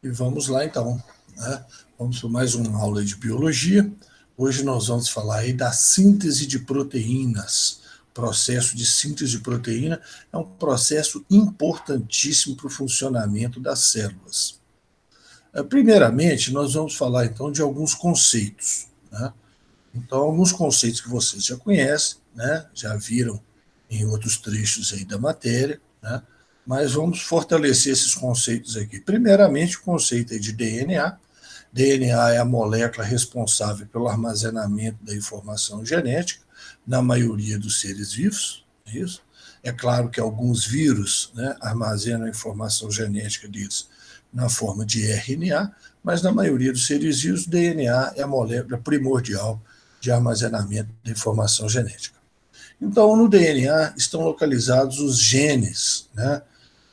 E vamos lá então, né? Vamos para mais uma aula de biologia. Hoje nós vamos falar aí da síntese de proteínas. O processo de síntese de proteína é um processo importantíssimo para o funcionamento das células. Primeiramente, nós vamos falar então de alguns conceitos, né? Então, alguns conceitos que vocês já conhecem, né? Já viram em outros trechos aí da matéria, né? Mas vamos fortalecer esses conceitos aqui. Primeiramente, o conceito aí de DNA. DNA é a molécula responsável pelo armazenamento da informação genética na maioria dos seres vivos. Isso. É claro que alguns vírus, né, armazenam a informação genética deles na forma de RNA, mas na maioria dos seres vivos, DNA é a molécula primordial de armazenamento da informação genética. Então, no DNA estão localizados os genes, né?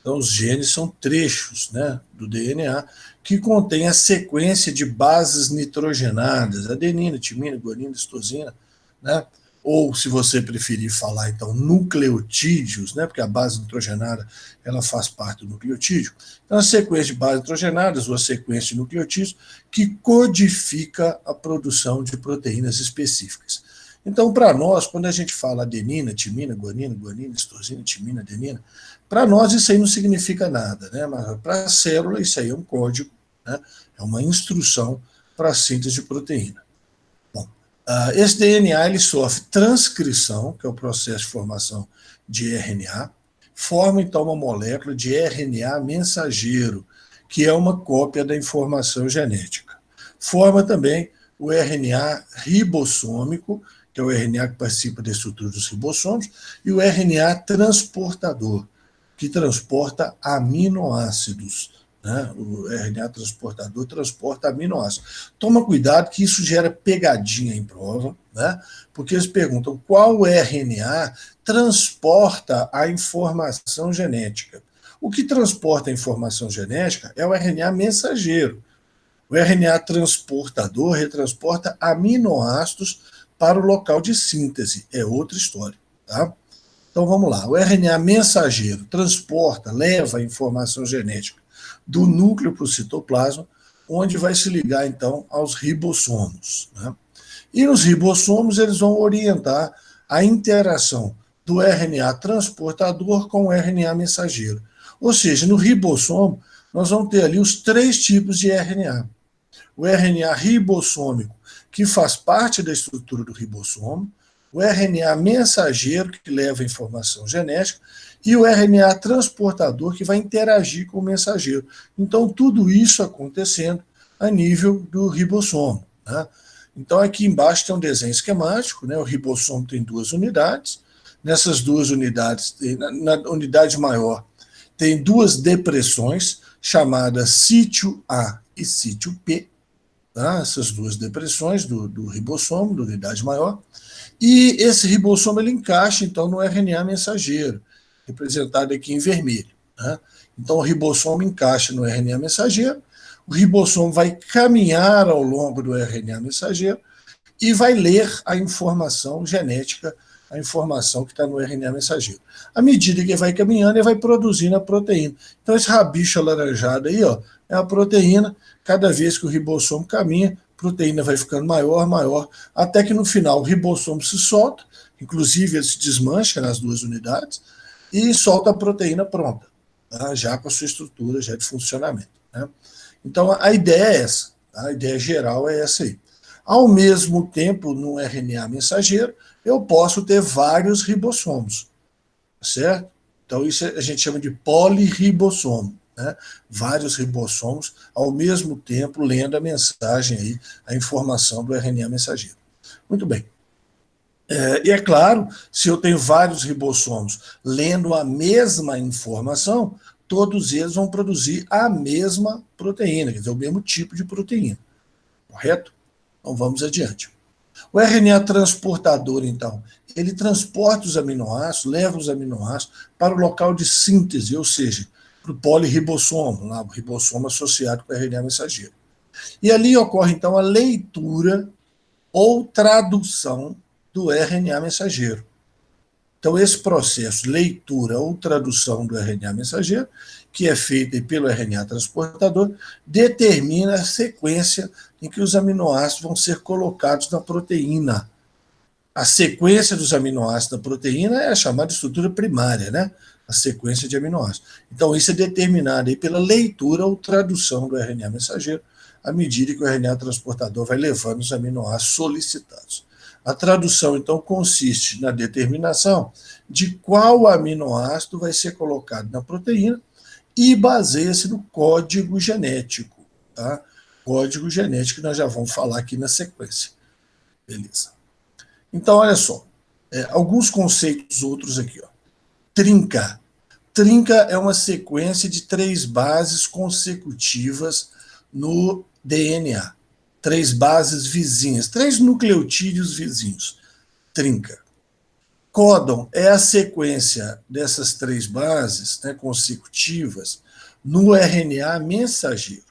Então, os genes são trechos, né, do DNA que contém a sequência de bases nitrogenadas, adenina, timina, guanina, citosina, né? Ou, se você preferir falar, então, nucleotídeos, né, porque a base nitrogenada ela faz parte do nucleotídeo. Então, a sequência de bases nitrogenadas ou a sequência de nucleotídeos que codifica a produção de proteínas específicas. Então, para nós, quando a gente fala adenina, timina, guanina, citosina, timina, adenina, para nós isso aí não significa nada, né? Mas para a célula isso aí é um código, né? É uma instrução para a síntese de proteína. Bom, esse DNA ele sofre transcrição, que é o processo de formação de RNA, forma então uma molécula de RNA mensageiro, que é uma cópia da informação genética. Forma também o RNA ribossômico, que é o RNA que participa da estrutura dos ribossomos, e o RNA transportador, que transporta aminoácidos. Né? O RNA transportador transporta aminoácidos. Toma cuidado que isso gera pegadinha em prova, né? Porque eles perguntam qual RNA transporta a informação genética. O que transporta a informação genética é o RNA mensageiro. O RNA transportador retransporta aminoácidos para o local de síntese. É outra história, tá? Então vamos lá. O RNA mensageiro transporta, leva a informação genética do núcleo para o citoplasma, onde vai se ligar então aos ribossomos, né? E nos ribossomos eles vão orientar a interação do RNA transportador com o RNA mensageiro. Ou seja, no ribossomo nós vamos ter ali os três tipos de RNA. O RNA ribossômico, que faz parte da estrutura do ribossomo, o RNA mensageiro, que leva a informação genética, e o RNA transportador, que vai interagir com o mensageiro. Então, tudo isso acontecendo a nível do ribossomo, né? Então, aqui embaixo tem um desenho esquemático, né? O ribossomo tem duas unidades. Nessas duas unidades, na unidade maior, tem duas depressões, chamadas sítio A e sítio P, tá? Essas duas depressões do ribossomo, da unidade maior. E esse ribossomo ele encaixa, então, no RNA mensageiro, representado aqui em vermelho, né? Então, o ribossomo encaixa no RNA mensageiro, o ribossomo vai caminhar ao longo do RNA mensageiro e vai ler a informação genética, a informação que está no RNA mensageiro. À medida que ele vai caminhando, ele vai produzindo a proteína. Então, esse rabicho alaranjado aí, ó, é a proteína. Cada vez que o ribossomo caminha, a proteína vai ficando maior, maior, até que no final o ribossomo se solta, inclusive ele se desmancha nas duas unidades, e solta a proteína pronta, tá? Já com a sua estrutura já de funcionamento, né? Então, a ideia é essa, tá? A ideia geral é essa aí. Ao mesmo tempo, no RNA mensageiro, eu posso ter vários ribossomos, certo? Então, isso a gente chama de polirribossomo, né? Vários ribossomos ao mesmo tempo lendo a mensagem aí, a informação do RNA mensageiro. Muito bem. E é claro, se eu tenho vários ribossomos lendo a mesma informação, todos eles vão produzir a mesma proteína, quer dizer, o mesmo tipo de proteína. Correto? Então vamos adiante. O RNA transportador, então, ele transporta os aminoácidos, leva os aminoácidos para o local de síntese, ou seja, para o polirribossomo, lá, o ribossomo associado com o RNA mensageiro. E ali ocorre, então, a leitura ou tradução do RNA mensageiro. Então, esse processo, leitura ou tradução do RNA mensageiro, que é feito pelo RNA transportador, determina a sequência em que os aminoácidos vão ser colocados na proteína. A sequência dos aminoácidos da proteína é a chamada estrutura primária, né? A sequência de aminoácidos. Então, isso é determinado aí pela leitura ou tradução do RNA mensageiro, à medida que o RNA transportador vai levando os aminoácidos solicitados. A tradução, então, consiste na determinação de qual aminoácido vai ser colocado na proteína e baseia-se no código genético, tá? Código genético que nós já vamos falar aqui na sequência. Beleza. Então, olha só, alguns conceitos outros aqui, ó. Trinca. Trinca é uma sequência de 3 bases consecutivas no DNA. 3 bases vizinhas, 3 nucleotídeos vizinhos. Trinca. Códon é a sequência dessas 3 bases, né, consecutivas no RNA mensageiro.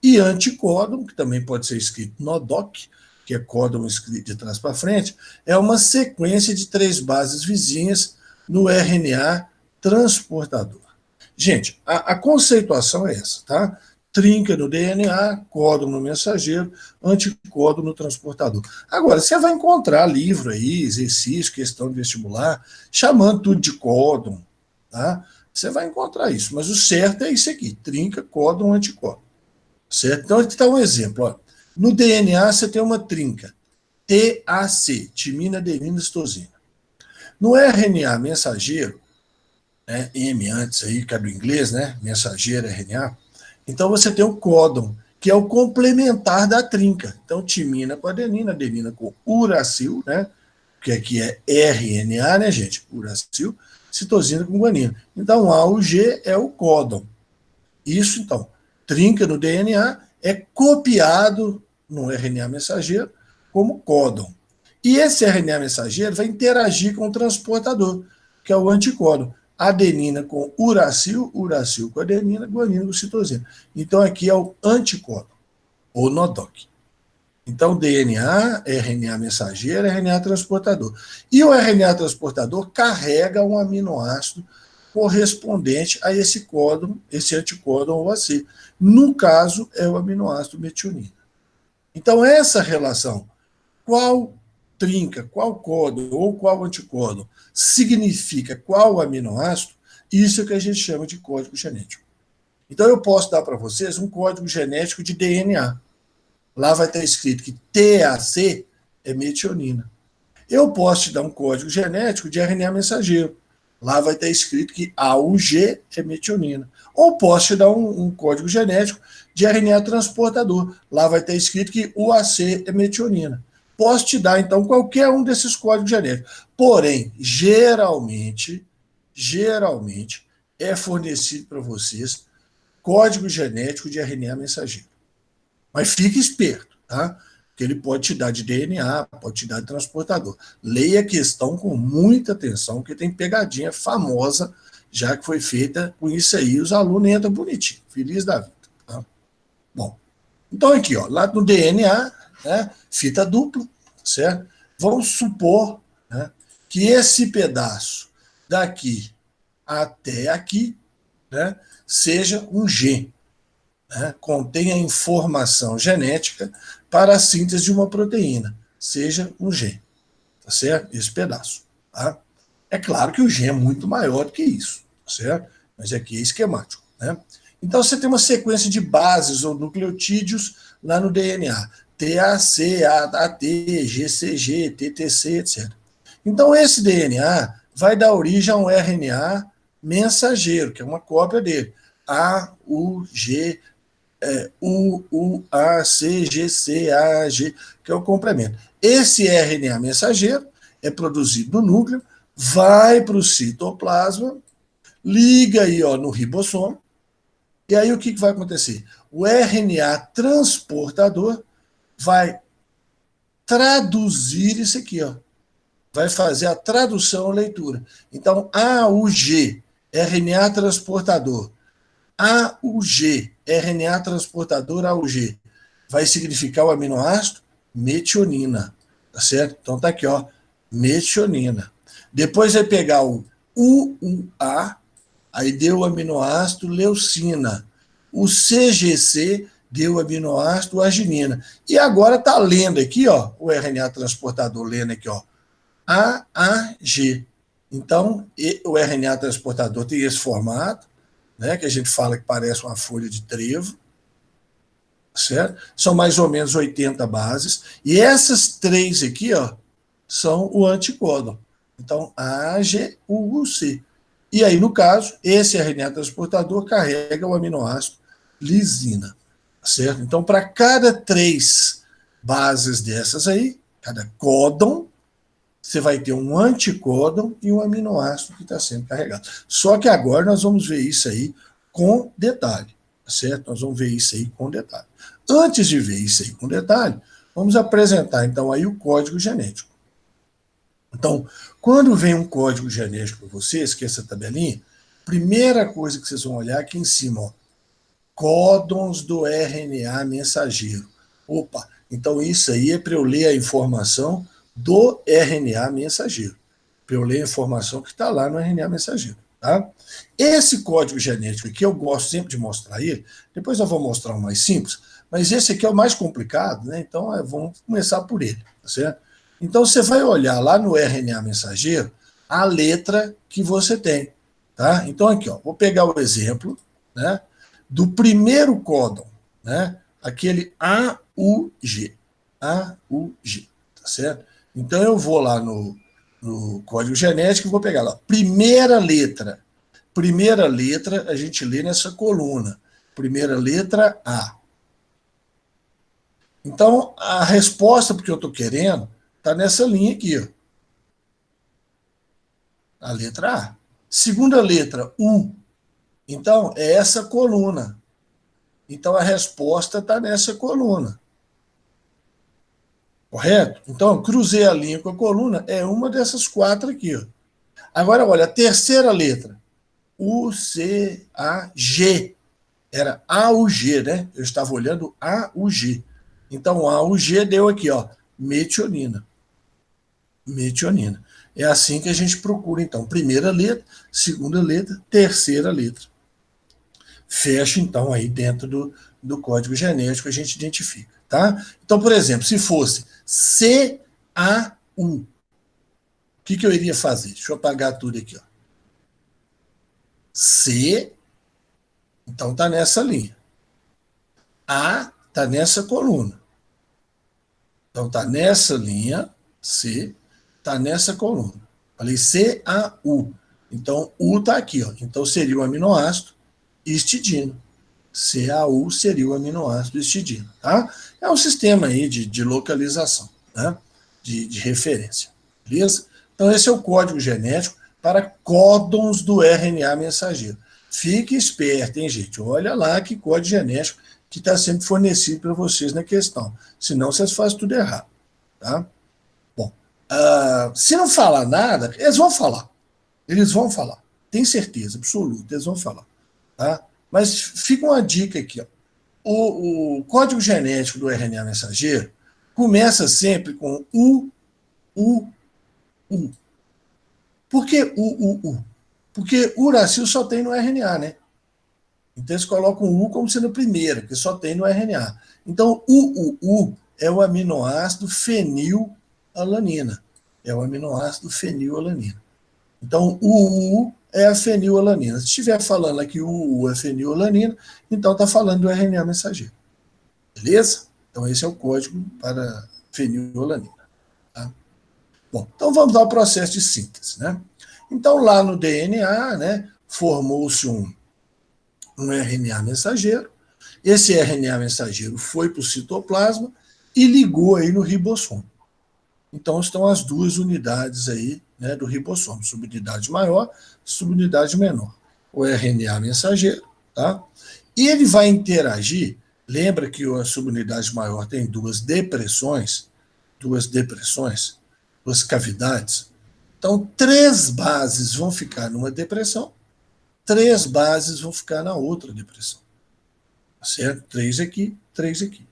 E anticódon, que também pode ser escrito NODOC, que é códon escrito de trás para frente, é uma sequência de 3 bases vizinhas no RNA transportador. Gente, a conceituação é essa, tá? Trinca no DNA, códon no mensageiro, anticódon no transportador. Agora, você vai encontrar livro aí, exercício, questão de vestibular, chamando tudo de códon, tá? Você vai encontrar isso, mas o certo é isso aqui, trinca, códon, anticódon. Certo? Então, aqui está um exemplo. Ó. No DNA, você tem uma trinca, TAC, timina, adenina, citosina. No RNA mensageiro, né, M antes aí, que é do inglês, né, mensageiro RNA, então você tem o códon, que é o complementar da trinca. Então, timina com adenina, adenina com uracil, né, que aqui é RNA, né, gente, uracil, citosina com guanina. Então, A, o G é o códon. Isso, então, trinca no DNA é copiado no RNA mensageiro como códon. E esse RNA mensageiro vai interagir com o transportador, que é o anticódon. Adenina com uracil, uracil com adenina, guanina com citosina. Então aqui é o anticódon, ou NODOC. Então DNA, RNA mensageiro, RNA transportador. E o RNA transportador carrega um aminoácido correspondente a esse códon, esse anticódon ou AC. No caso, é o aminoácido metionina. Então essa relação, qual trinca, qual códon ou qual anticódon significa qual aminoácido, isso é que a gente chama de código genético. Então eu posso dar para vocês um código genético de DNA. Lá vai estar escrito que TAC é metionina. Eu posso te dar um código genético de RNA mensageiro. Lá vai estar escrito que AUG é metionina. Ou posso te dar um código genético de RNA transportador. Lá vai estar escrito que UAC é metionina. Posso te dar, então, qualquer um desses códigos genéticos. Porém, geralmente, é fornecido para vocês código genético de RNA mensageiro. Mas fique esperto, tá? Porque ele pode te dar de DNA, pode te dar de transportador. Leia a questão com muita atenção, porque tem pegadinha famosa, já que foi feita com isso aí, os alunos entram bonitinho, feliz da vida. Tá? Bom, então aqui, ó, lá no DNA, né, fita dupla, certo? Vamos supor, né, que esse pedaço daqui até aqui, né, seja um G, né, contém a informação genética para a síntese de uma proteína, seja um G, tá certo? Esse pedaço, tá? É claro que o G é muito maior do que isso, tá certo? Mas aqui é esquemático, né? Então você tem uma sequência de bases ou nucleotídeos lá no DNA, TAC, AT, GCG, TTC, etc. Então esse DNA vai dar origem a um RNA mensageiro, que é uma cópia dele, AUG, UACGCAG, que é o complemento. Esse RNA mensageiro é produzido no núcleo, vai para o citoplasma, liga aí ó, no ribossomo, e aí o que vai acontecer? O RNA transportador vai traduzir isso aqui, ó. Vai fazer a tradução ou leitura. Então, AUG, RNA transportador, AUG, RNA transportador AUG, vai significar o aminoácido metionina, tá certo? Então tá aqui, ó, metionina. Depois vai pegar o UUA, aí deu o aminoácido leucina. O CGC deu o aminoácido arginina. E agora está lendo aqui, ó, o RNA transportador lendo aqui, ó, AAG. Então, o RNA transportador tem esse formato, né, que a gente fala que parece uma folha de trevo, certo? São mais ou menos 80 bases. E essas três aqui, ó, são o anticódon. Então, AGUC. E aí, no caso, esse RNA transportador carrega o aminoácido lisina, certo? Então, para cada 3 bases dessas aí, cada códon, você vai ter um anticódon e um aminoácido que está sendo carregado. Só que agora nós vamos ver isso aí com detalhe, certo? Nós vamos ver isso aí com detalhe. Antes de ver isso aí com detalhe, vamos apresentar então aí o código genético. Então, quando vem um código genético para vocês, que é essa tabelinha, primeira coisa que vocês vão olhar aqui em cima, ó, códons do RNA mensageiro. Opa, então isso aí é para eu ler a informação do RNA mensageiro. Para eu ler a informação que está lá no RNA mensageiro. Tá? Esse código genético aqui, eu gosto sempre de mostrar ele, depois eu vou mostrar o mais simples, mas esse aqui é o mais complicado, né? Então vamos começar por ele, tá certo? Então você vai olhar lá no RNA mensageiro a letra que você tem. Tá? Então aqui, ó, vou pegar o exemplo, né, do primeiro códon, né, aquele AUG. AUG, tá certo? Então eu vou lá no código genético e vou pegar lá. Primeira letra. Primeira letra a gente lê nessa coluna. Primeira letra A. Então a resposta porque eu estou querendo está nessa linha aqui, ó. A letra A. Segunda letra, U. Então, é essa coluna. Então, a resposta está nessa coluna. Correto? Então, cruzei a linha com a coluna, é uma dessas 4 aqui. Ó. Agora, olha, a terceira letra. U, C, A, G. Era AUG, né? Eu estava olhando AUG. Então, AUG deu aqui, ó, metionina. Metionina. É assim que a gente procura, então. Primeira letra, segunda letra, terceira letra. Fecha, então, aí dentro do código genético a gente identifica, tá? Então, por exemplo, se fosse CAU, o que eu iria fazer? Deixa eu apagar tudo aqui, ó. C, então tá nessa linha. A tá nessa coluna. Então tá nessa linha, C, tá nessa coluna. Falei CAU. Então, U tá aqui, ó. Então seria o aminoácido histidina. CAU seria o aminoácido histidina, tá? É um sistema aí de localização, né? De referência, beleza? Então esse é o código genético para códons do RNA mensageiro. Fique esperto, hein, gente? Olha lá que código genético que está sendo fornecido para vocês na questão. Senão vocês fazem tudo errado, tá? Bom, se não falar nada, eles vão falar. Eles vão falar. Tem certeza absoluta, eles vão falar, tá? Mas fica uma dica aqui. Ó. O código genético do RNA mensageiro começa sempre com U, U, U. Por que U, U, U? Porque uracil só tem no RNA, né? Então eles colocam o U como sendo o primeiro, que só tem no RNA. Então o UU é o aminoácido fenilalanina. É o aminoácido fenilalanina. Então o UU é a fenilalanina. Se estiver falando aqui o UU é fenilalanina, então está falando do RNA mensageiro. Beleza? Então esse é o código para fenilalanina. Tá? Bom, então vamos ao processo de síntese, né? Então lá no DNA, né, formou-se um RNA mensageiro. Esse RNA mensageiro foi para o citoplasma e ligou aí no ribossomo. Então estão as duas unidades aí, né, do ribossomo, subunidade maior, subunidade menor. O RNA mensageiro, tá? E ele vai interagir, lembra que a subunidade maior tem duas depressões, duas cavidades. Então 3 bases vão ficar numa depressão, 3 bases vão ficar na outra depressão. Certo? 3 aqui, 3 aqui.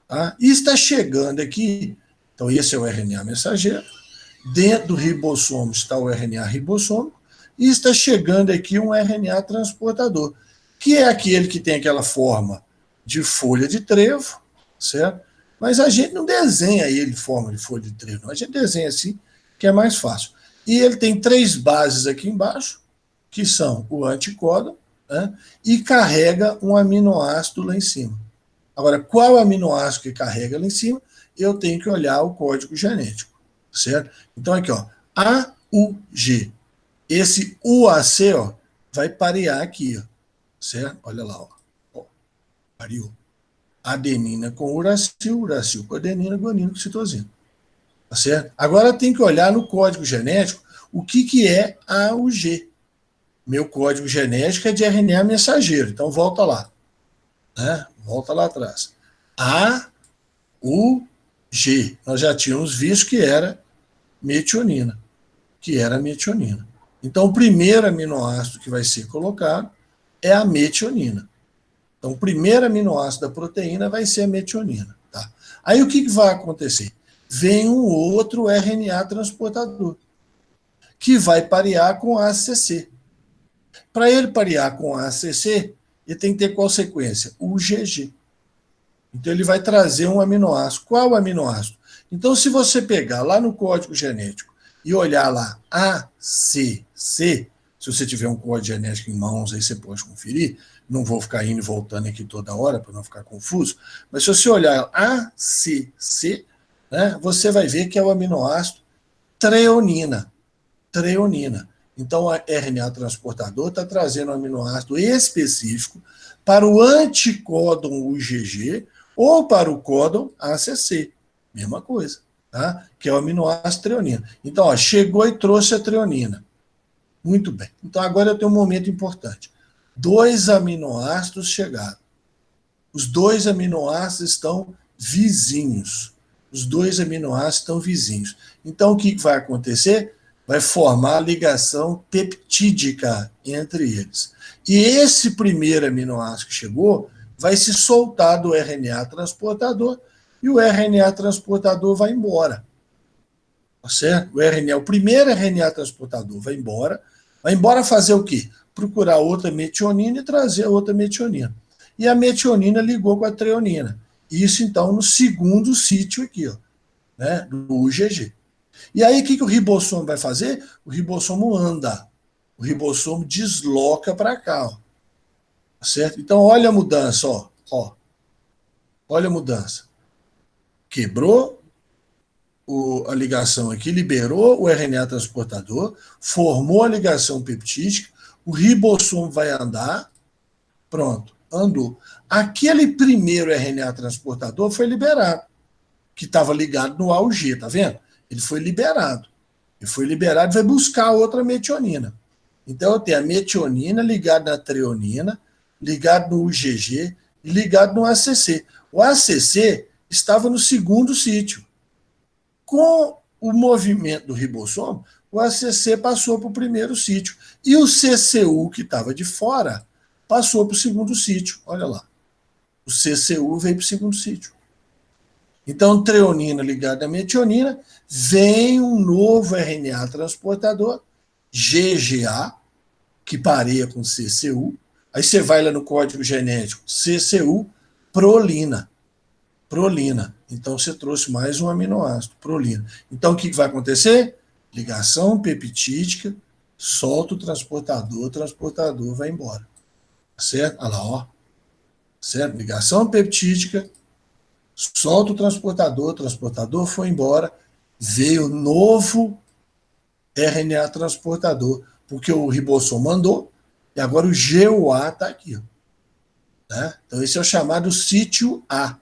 Tá? E está chegando aqui, então esse é o RNA mensageiro, Dentro do ribossomo está o RNA ribossômico e está chegando aqui um RNA transportador, que é aquele que tem aquela forma de folha de trevo, certo? Mas a gente não desenha ele em forma de folha de trevo, não. A gente desenha assim, que é mais fácil. E ele tem 3 bases aqui embaixo, que são o anticódon, né? E carrega um aminoácido lá em cima. Agora, qual aminoácido que carrega lá em cima? Eu tenho que olhar o código genético, certo? Então, aqui, ó, AUG. Esse UAC, ó, vai parear aqui, ó, certo? Olha lá, ó, pareou. Adenina com uracil, uracil com adenina, guanina com citosina. Tá certo? Agora tem que olhar no código genético o que é AUG. Meu código genético é de RNA mensageiro, então volta lá. Né? Volta lá atrás. AUG. Nós já tínhamos visto que era metionina. Então, o primeiro aminoácido que vai ser colocado é a metionina. Então, o primeiro aminoácido da proteína vai ser a metionina. Tá? Aí, o que vai acontecer? Vem um outro RNA transportador, que vai parear com a ACC. Para ele parear com a ACC, ele tem que ter qual sequência? O GG. Então, ele vai trazer um aminoácido. Qual aminoácido? Então, se você pegar lá no código genético e olhar lá ACC, se você tiver um código genético em mãos, aí você pode conferir. Não vou ficar indo e voltando aqui toda hora para não ficar confuso. Mas se você olhar ACC, né, você vai ver que é o aminoácido treonina. Então, o RNA transportador está trazendo um aminoácido específico para o anticódon UGG ou para o códon ACC. Mesma coisa, tá? Que é o aminoácido treonina. Então, ó, chegou e trouxe a treonina. Muito bem. Então, agora eu tenho um momento importante. 2 aminoácidos chegaram. Os 2 aminoácidos estão vizinhos. Então, o que vai acontecer? Vai formar a ligação peptídica entre eles. E esse primeiro aminoácido que chegou vai se soltar do RNA transportador e o RNA transportador vai embora. Tá certo? O primeiro RNA transportador vai embora fazer o quê? Procurar outra metionina e trazer outra metionina. E a metionina ligou com a treonina. Isso, então, no segundo sítio aqui, ó, né, do UGG. E aí, o que o ribossomo vai fazer? O ribossomo anda. O ribossomo desloca para cá, ó. Certo? Então, olha a mudança, ó. Olha a mudança. Quebrou a ligação aqui, liberou o RNA transportador, formou a ligação peptídica, o ribossomo vai andar, pronto, andou. Aquele primeiro RNA transportador foi liberado, que estava ligado no AUG, tá vendo? Ele foi liberado. E vai buscar outra metionina. Então, eu tenho a metionina ligada na treonina, ligado no UGG e ligado no ACC. O ACC estava no segundo sítio. Com o movimento do ribossomo, o ACC passou para o primeiro sítio. E o CCU, que estava de fora, passou para o segundo sítio. Olha lá. O CCU veio para o segundo sítio. Então, treonina ligada à metionina, vem um novo RNA transportador, GGA, que pareia com CCU. Aí você vai lá no código genético, CCU, prolina. Então, você trouxe mais um aminoácido, prolina. Então, o que vai acontecer? Ligação peptídica, solta o transportador vai embora. Certo? Olha lá, ó. Certo? Ligação peptídica, solta o transportador foi embora, veio novo RNA transportador, porque o ribossomo mandou, e agora o GUA está aqui. Ó. Né? Então, esse é o chamado sítio A.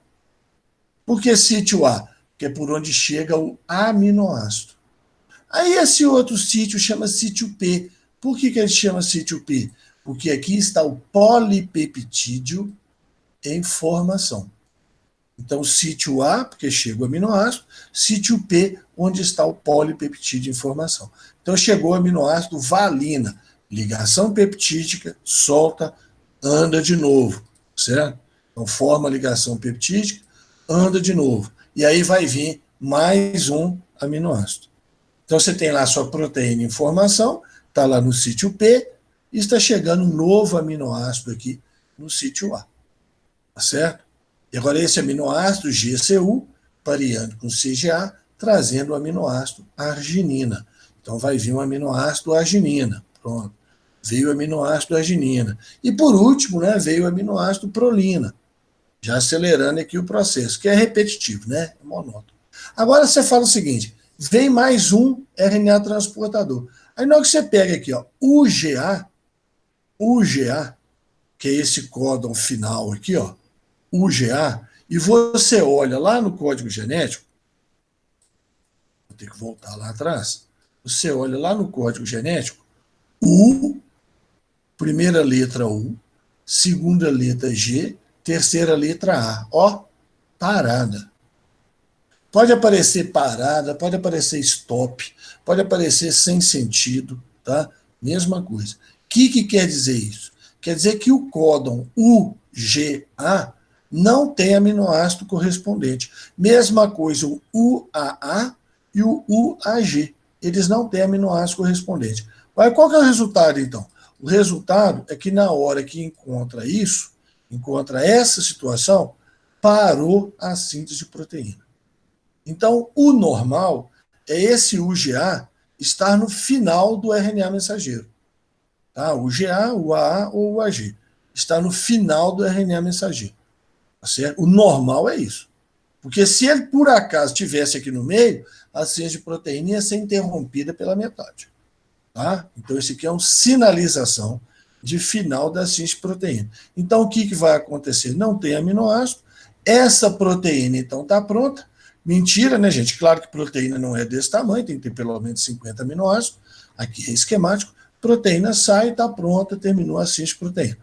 Por que sítio A? Porque é por onde chega o aminoácido. Aí esse outro sítio chama sítio P. Por que ele chama sítio P? Porque aqui está o polipeptídeo em formação. Então, sítio A, porque chega o aminoácido, sítio P, onde está o polipeptídeo em formação. Então, chegou o aminoácido valina, ligação peptídica, solta, anda de novo, certo? Então, forma a ligação peptídica, anda de novo. E aí vai vir mais um aminoácido. Então, você tem lá a sua proteína em formação, está lá no sítio P, e está chegando um novo aminoácido aqui no sítio A. Tá certo? E agora esse aminoácido, GCU, pareando com CGA, trazendo o aminoácido arginina. Então, vai vir um aminoácido arginina. Pronto. Veio o aminoácido arginina. E, por último, né, veio o aminoácido prolina, já acelerando aqui o processo, que é repetitivo, né? É monótono. Agora você fala o seguinte, vem mais um RNA transportador. Aí na hora que você pega aqui, ó, UGA, que é esse códon final aqui, ó, UGA, e você olha lá no código genético, vou ter que voltar lá atrás, você olha lá no código genético, U, primeira letra U, segunda letra G, terceira letra A. Ó, parada. Pode aparecer parada, pode aparecer stop, pode aparecer sem sentido, tá? Mesma coisa. O que quer dizer isso? Quer dizer que o códon UGA não tem aminoácido correspondente. Mesma coisa o UAA e o UAG. Eles não têm aminoácido correspondente. Mas qual que é o resultado, então? O resultado é que na hora que encontra isso, encontra essa situação, parou a síntese de proteína. Então, o normal é esse UGA estar no final do RNA mensageiro. Tá? O UGA, o AA ou o AG. Está no final do RNA mensageiro. Tá certo? O normal é isso. Porque se ele, por acaso, estivesse aqui no meio, a síntese de proteína ia ser interrompida pela metade. Tá? Então, isso aqui é uma sinalização de final da síntese de proteína. Então, o que vai acontecer? Não tem aminoácido, essa proteína, então, está pronta. Mentira, né, gente? Claro que proteína não é desse tamanho, tem que ter pelo menos 50 aminoácidos. Aqui é esquemático. Proteína sai, está pronta, terminou a síntese de proteína.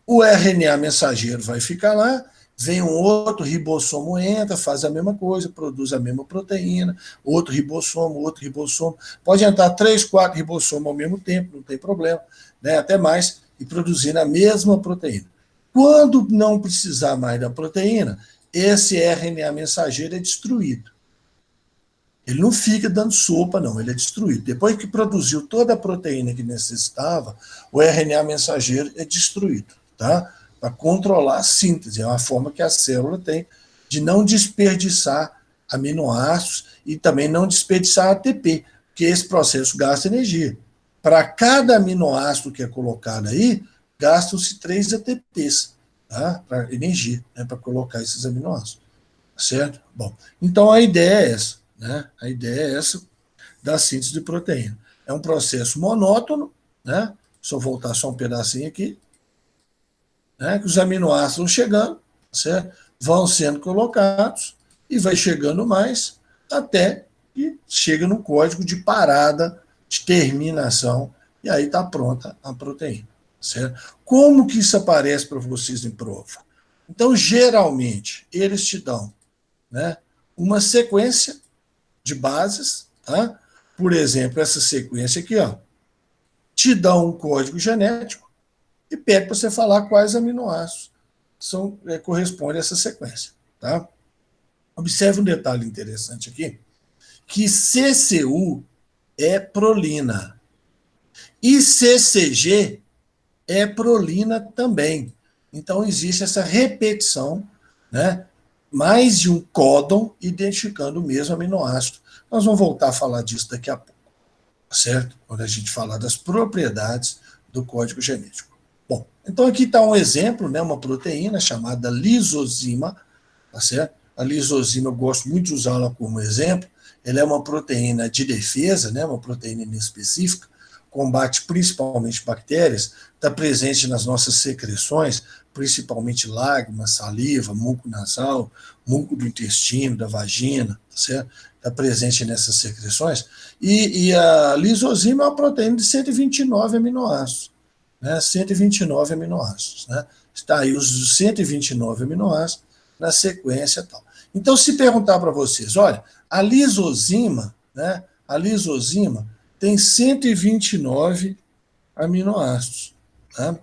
O RNA mensageiro vai ficar lá, vem um outro ribossomo, entra, faz a mesma coisa, produz a mesma proteína, outro ribossomo. Pode entrar 3, 4 ribossomos ao mesmo tempo, não tem problema, né? Até mais, e produzindo a mesma proteína. Quando não precisar mais da proteína, esse RNA mensageiro é destruído. Ele não fica dando sopa, não, ele é destruído. Depois que produziu toda a proteína que necessitava, o RNA mensageiro é destruído, tá? Para controlar a síntese. É uma forma que a célula tem de não desperdiçar aminoácidos e também não desperdiçar ATP, porque esse processo gasta energia. Para cada aminoácido que é colocado aí, gastam-se 3 ATPs, tá? Para energia, né? Para colocar esses aminoácidos. Certo? Bom, então a ideia é essa, né? A ideia é essa da síntese de proteína. É um processo monótono, né? Se eu voltar só um pedacinho aqui, né? Que os aminoácidos vão chegando, certo? Vão sendo colocados e vai chegando mais até que chega no código de parada, de terminação, e aí está pronta a proteína, certo? Como que isso aparece para vocês em prova? Então, geralmente, eles te dão, né, uma sequência de bases, tá? Por exemplo, essa sequência aqui, ó, te dá um código genético e pede para você falar quais aminoácidos correspondem a essa sequência, tá? Observe um detalhe interessante aqui, que CCU é prolina e CCG é prolina também. Então, existe essa repetição, né? Mais de um códon identificando o mesmo aminoácido. Nós vamos voltar a falar disso daqui a pouco, certo? Quando a gente falar das propriedades do código genético. Bom, então aqui está um exemplo, né, uma proteína chamada lisozima, tá certo? A lisozima, eu gosto muito de usá-la como exemplo, ela é uma proteína de defesa, né, uma proteína inespecífica, combate principalmente bactérias, está presente nas nossas secreções, principalmente lágrimas, saliva, muco nasal, muco do intestino, da vagina, certo? Está presente nessas secreções. E a lisozima é uma proteína de 129 aminoácidos, né? 129 aminoácidos, né? Está aí os 129 aminoácidos na sequência e tal. Então, se perguntar para vocês, olha, a lisozima, né? A lisozima tem 129 aminoácidos, tá?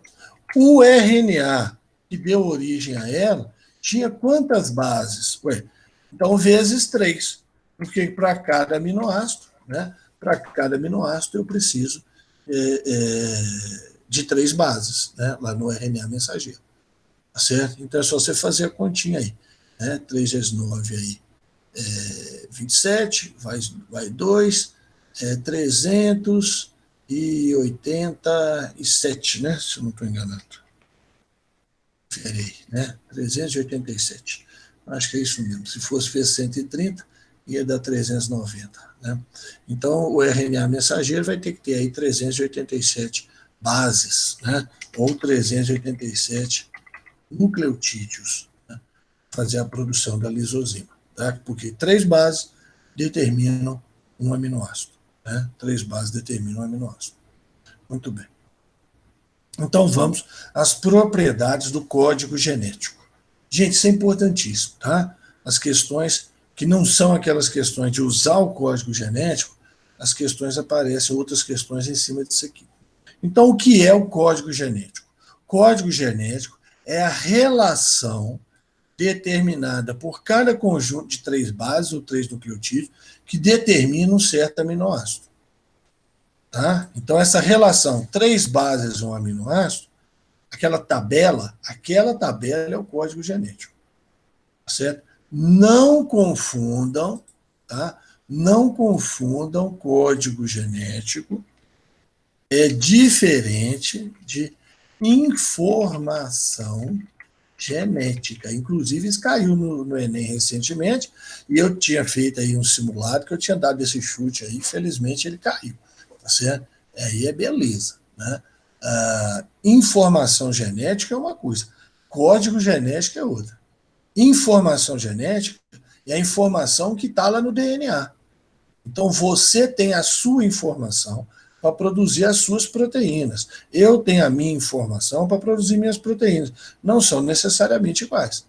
O RNA que deu origem a ela tinha quantas bases? Ué, então, vezes 3, porque para cada aminoácido, né, para cada aminoácido eu preciso de 3 bases, né, lá no RNA mensageiro. Tá certo? Então é só você fazer a continha aí. Né? 3 vezes 9 aí, 27, vai 2, 387, né? Se eu não estou enganado. Verei, né? 387. Acho que é isso mesmo. Se fosse fez 130, ia dar 390. Né? Então, o RNA mensageiro vai ter que ter aí 387 bases, né? Ou 387 nucleotídeos, né? Fazer a produção da lisozima. Tá? Porque 3 bases determinam um aminoácido. Né? 3 bases determinam um aminoácido. Muito bem. Então vamos às propriedades do código genético. Gente, isso é importantíssimo, tá? As questões que não são aquelas questões de usar o código genético, as questões aparecem, outras questões em cima disso aqui. Então, o que é o código genético? Código genético é a relação determinada por cada conjunto de 3 bases ou 3 nucleotídeos que determina um certo aminoácido. Tá? Então, essa relação 3 bases um aminoácido, aquela tabela é o código genético. Certo? Não confundam, tá? Não confundam código genético, é diferente de informação genética. Inclusive, isso caiu no Enem recentemente, e eu tinha feito aí um simulado que eu tinha dado esse chute aí, felizmente ele caiu. Tá certo? Aí é beleza. Né? Informação genética é uma coisa, código genético é outra. Informação genética é a informação que está lá no DNA. Então, você tem a sua informação para produzir as suas proteínas. Eu tenho a minha informação para produzir minhas proteínas. Não são necessariamente iguais.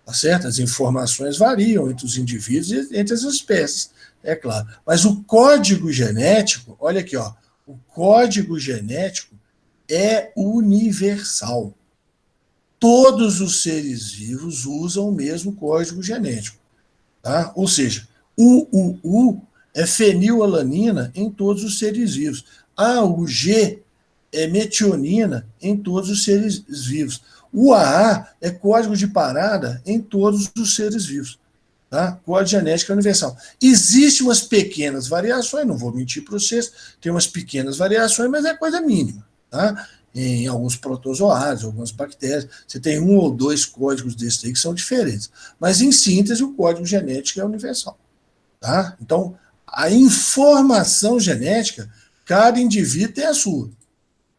Tá certo? As informações variam entre os indivíduos e entre as espécies, é claro. Mas o código genético, olha aqui, ó, o código genético é universal. Todos os seres vivos usam o mesmo código genético. Tá? Ou seja, o é fenilalanina em todos os seres vivos. O G é metionina em todos os seres vivos. O AA é código de parada em todos os seres vivos. Tá? Código genético é universal. Existem umas pequenas variações, não vou mentir para vocês, tem umas pequenas variações, mas é coisa mínima. Tá? Em alguns protozoários, algumas bactérias, você tem 1 ou 2 códigos desses aí que são diferentes. Mas, em síntese, o código genético é universal. Tá? Então, a informação genética, cada indivíduo tem a sua.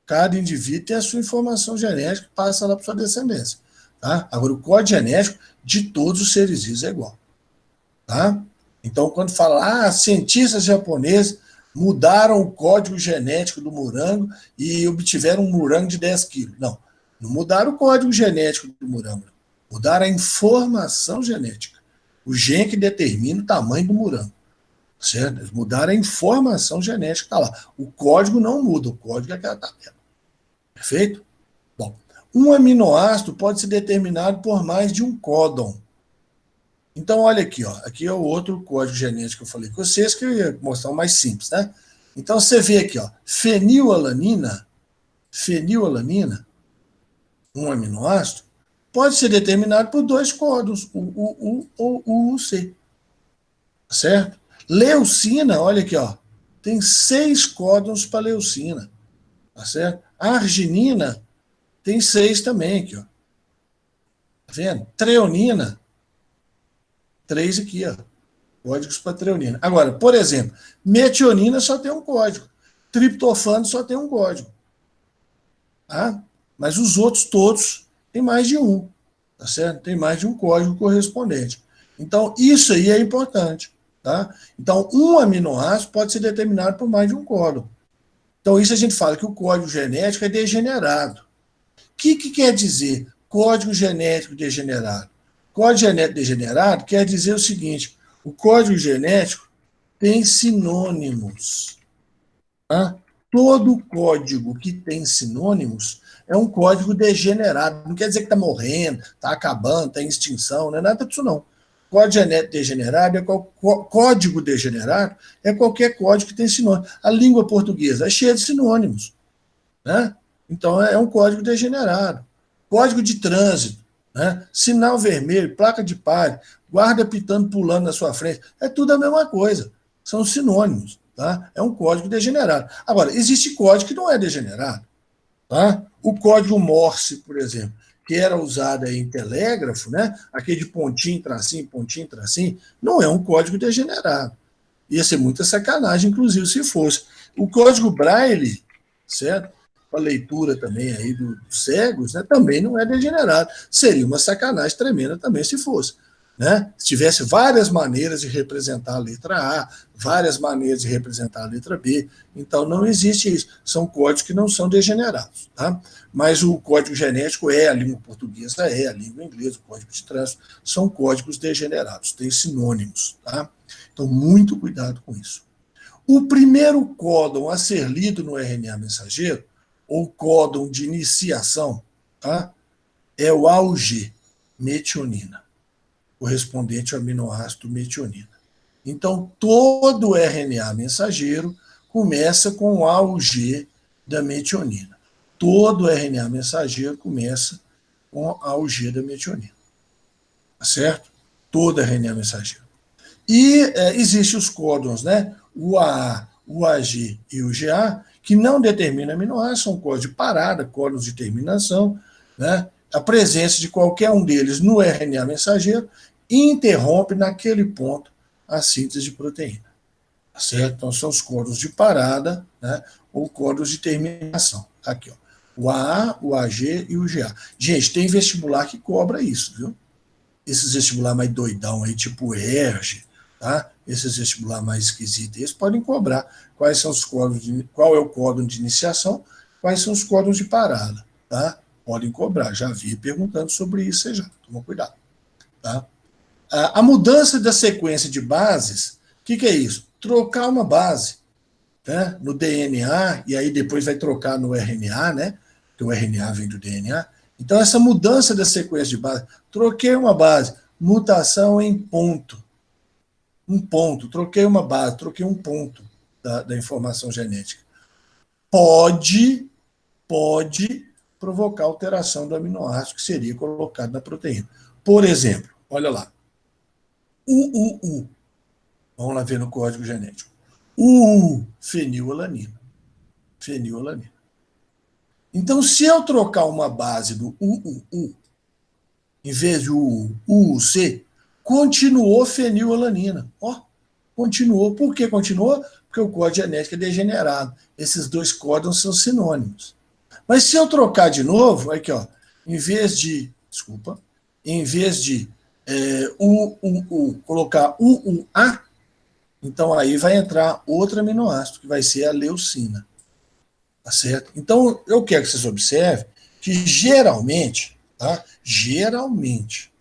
Cada indivíduo tem a sua informação genética que passa lá para sua descendência. Tá? Agora, o código genético de todos os seres vivos é igual. Tá? Então, quando fala, cientistas japoneses mudaram o código genético do morango e obtiveram um morango de 10 quilos. Não mudaram o código genético do morango. Mudaram a informação genética. O gene que determina o tamanho do morango. Certo? Eles mudaram a informação genética que está lá. O código não muda, o código é aquela tabela. Perfeito? Bom, um aminoácido pode ser determinado por mais de um códon. Então, olha aqui, ó. Aqui é o outro código genético que eu falei com vocês, que eu ia mostrar o mais simples, né? Então, você vê aqui, ó, fenilalanina, um aminoácido, pode ser determinado por 2 códons, o U ou o UC. Certo? Leucina, olha aqui, ó, tem 6 códons para leucina. Tá certo? A arginina tem 6 também aqui, ó. Tá vendo? Treonina, 3 aqui, ó. Códigos para treonina. Agora, por exemplo, metionina só tem um código. Triptofano só tem um código. Tá? Mas os outros todos têm mais de um. Tá certo? Tem mais de um código correspondente. Então, isso aí é importante. Tá? Então, um aminoácido pode ser determinado por mais de um código. Então, isso a gente fala que o código genético é degenerado. O que quer dizer código genético degenerado? Código genético degenerado quer dizer o seguinte: o código genético tem sinônimos. Tá? Todo código que tem sinônimos é um código degenerado. Não quer dizer que está morrendo, está acabando, está em extinção, não é nada disso, não. Código genético degenerado código degenerado é qualquer código que tem sinônimo. A língua portuguesa é cheia de sinônimos, né? Então é um código degenerado. Código de trânsito, né? Sinal vermelho, placa de pare, guarda pitando, pulando na sua frente, é tudo a mesma coisa. São sinônimos, tá? É um código degenerado. Agora, existe código que não é degenerado, tá? O código Morse, por exemplo, que era usado em telégrafo, né? Aquele de pontinho, tracinho, não é um código degenerado. Ia ser muita sacanagem, inclusive, se fosse. O código Braille, certo? A leitura também aí dos cegos, né? Também não é degenerado. Seria uma sacanagem tremenda também se fosse. Né? Se tivesse várias maneiras de representar a letra A, várias maneiras de representar a letra B, então não existe isso. São códigos que não são degenerados. Tá? Mas o código genético é a língua portuguesa, é a língua inglesa, o código de trânsito, são códigos degenerados, têm sinônimos. Tá? Então, muito cuidado com isso. O primeiro códon a ser lido no RNA mensageiro, ou códon de iniciação, tá? É o AUG, metionina, correspondente ao aminoácido metionina. Então, todo RNA mensageiro começa com o AUG da metionina. Todo RNA mensageiro começa com a AUG da metionina. Tá certo? Todo RNA mensageiro. E existem os códons, né? O AA, o AG e o GA, que não determinam aminoácidos, são códigos de parada, códons de terminação, né? A presença de qualquer um deles no RNA mensageiro interrompe naquele ponto a síntese de proteína. Tá certo? Então, são os códons de parada, né? Ou códons de terminação. Aqui, ó. O AA, o AG e o GA. Gente, tem vestibular que cobra isso, viu? Esses vestibular mais doidão aí, tipo o ERG, tá? Esses vestibular mais esquisitos, eles podem cobrar quais são os códigos, qual é o código de iniciação, quais são os códigos de parada, tá? Podem cobrar, já vi perguntando sobre isso aí já, toma cuidado, tá? A mudança da sequência de bases, o que é isso? Trocar uma base, né? No DNA, e aí depois vai trocar no RNA, né? Porque o RNA vem do DNA. Então, essa mudança da sequência de base, troquei uma base, mutação em ponto. Um ponto, troquei uma base, troquei um ponto da informação genética. Pode provocar alteração do aminoácido que seria colocado na proteína. Por exemplo, olha lá, UUU, vamos lá ver no código genético. Fenilalanina. Fenilalanina. Então, se eu trocar uma base do UUU, em vez de UUC, continuou fenilalanina. Ó, continuou. Por que continuou? Porque o código genético é degenerado. Esses dois códons são sinônimos. Mas se eu trocar de novo, aqui, ó, em vez de colocar UUA, então aí vai entrar outro aminoácido, que vai ser a leucina. Tá certo? Então, eu quero que vocês observem que geralmente, tá? Geralmente,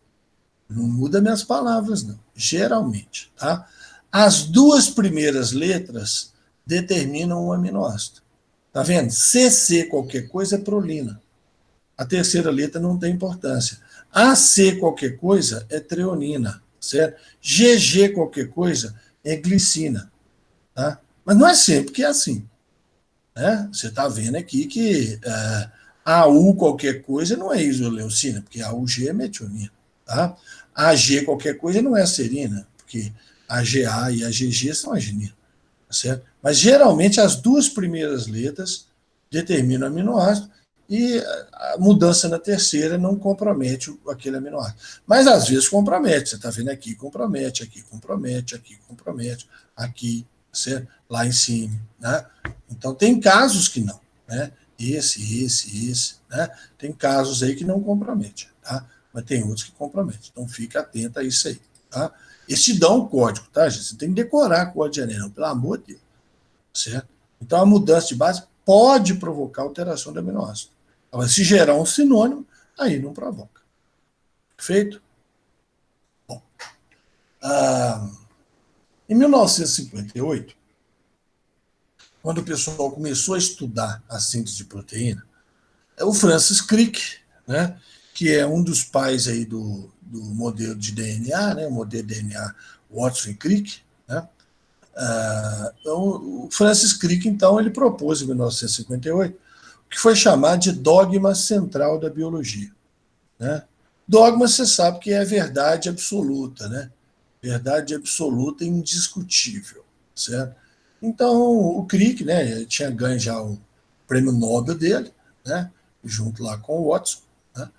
não muda minhas palavras, não. Geralmente, tá? As duas primeiras letras determinam o aminoácido. Tá vendo? CC qualquer coisa é prolina. A terceira letra não tem importância. AC qualquer coisa é treonina, certo? GG qualquer coisa é glicina, tá? Mas não é sempre que é assim. Né? Você está vendo aqui que AU qualquer coisa não é isoleucina, porque AUG é metionina. Tá? AG qualquer coisa não é serina, porque AGA e AGG são arginina. Tá certo? Mas geralmente as duas primeiras letras determinam o aminoácido e a mudança na terceira não compromete aquele aminoácido. Mas às vezes compromete. Você está vendo aqui, compromete, aqui compromete, aqui compromete, aqui, certo? Lá em cima. Né? Então tem casos que não. Né? Esse. Né? Tem casos aí que não compromete. Tá? Mas tem outros que comprometem. Então fica atento a isso aí. Tá? Eles te dão o código, tá, gente? Você tem que decorar o código genético, pelo amor de Deus. Certo? Então a mudança de base pode provocar alteração do aminoácido. Agora, se gerar um sinônimo, aí não provoca. Perfeito? Bom, em 1958, quando o pessoal começou a estudar a síntese de proteína, o Francis Crick, né, que é um dos pais aí do modelo de DNA, né, o modelo de DNA Watson e Crick, né? Então, o Francis Crick, então, ele propôs em 1958 o que foi chamado de dogma central da biologia, né? Dogma, você sabe que é verdade absoluta, né? Verdade absoluta e indiscutível, certo? Então, o Crick, né, tinha ganho já o prêmio Nobel dele, né, junto lá com o Watson, né,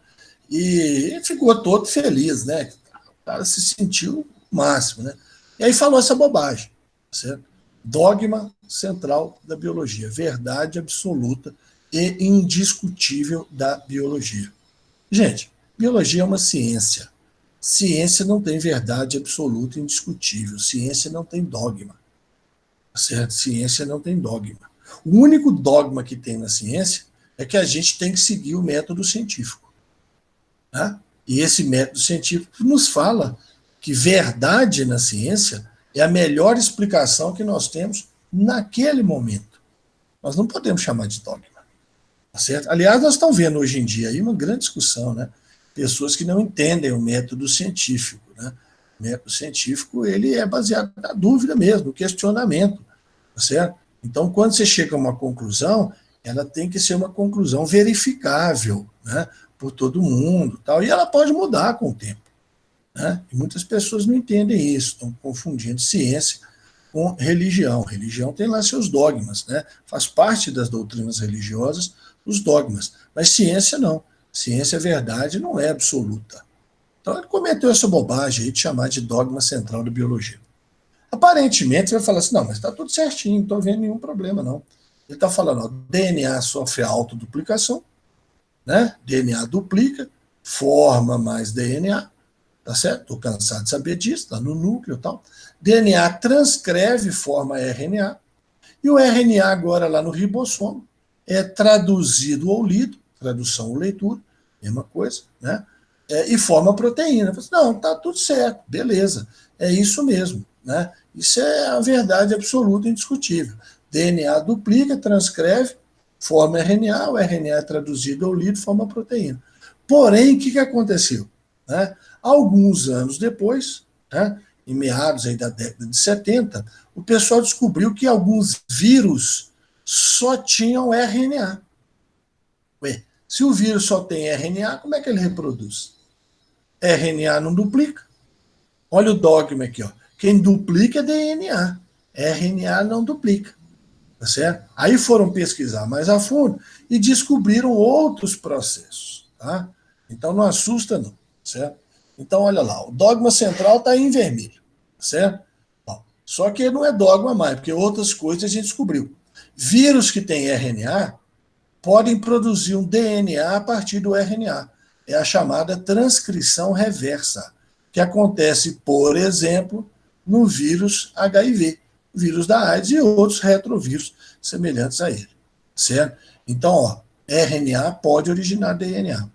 e ficou todo feliz, né? O cara se sentiu o máximo, né? E aí falou essa bobagem, certo? Dogma central da biologia, verdade absoluta e indiscutível da biologia. Gente, biologia é uma ciência. Ciência não tem verdade absoluta e indiscutível. Ciência não tem dogma, certo? Ciência não tem dogma. O único dogma que tem na ciência é que a gente tem que seguir o método científico, né? E esse método científico nos fala que verdade na ciência é a melhor explicação que nós temos naquele momento. Nós não podemos chamar de dogma, tá certo? Aliás, nós estamos vendo hoje em dia aí uma grande discussão, né? Pessoas que não entendem o método científico, né? O método científico ele é baseado na dúvida mesmo, no questionamento, tá certo? Então, quando você chega a uma conclusão, ela tem que ser uma conclusão verificável, né, por todo mundo, tal, e ela pode mudar com o tempo, né? E muitas pessoas não entendem isso, estão confundindo ciência com religião. Religião tem lá seus dogmas, né? Faz parte das doutrinas religiosas os dogmas, mas ciência não. Ciência, verdade, não é absoluta. Então ele cometeu essa bobagem aí de chamar de dogma central da biologia. Aparentemente, você vai falar assim, não, mas está tudo certinho, não estou vendo nenhum problema, não. Ele está falando, ó, DNA sofre autoduplicação, né? DNA duplica, forma mais DNA, tá certo? Estou cansado de saber disso, está no núcleo e tal. DNA transcreve, forma RNA, e o RNA agora lá no ribossomo é traduzido ou lido, tradução ou leitura, mesma coisa, né? E forma proteína. Não, tá tudo certo, beleza, é isso mesmo, né? Isso é a verdade absoluta e indiscutível. DNA duplica, transcreve, forma RNA, o RNA é traduzido ou lido, forma proteína. Porém, o que aconteceu? Né? Alguns anos depois, né, em meados aí da década de 70, o pessoal descobriu que alguns vírus só tinham RNA. Ué, se o vírus só tem RNA, como é que ele reproduz? RNA não duplica. Olha o dogma aqui, ó. Quem duplica é DNA. RNA não duplica. Tá certo? Aí foram pesquisar mais a fundo e descobriram outros processos. Tá? Então não assusta, não. Certo? Então, olha lá, o dogma central está em vermelho. Certo? Bom, só que não é dogma mais, porque outras coisas a gente descobriu. Vírus que têm RNA podem produzir um DNA a partir do RNA. É a chamada transcrição reversa, que acontece, por exemplo, no vírus HIV, vírus da AIDS e outros retrovírus semelhantes a ele. Certo? Então, ó, RNA pode originar DNA.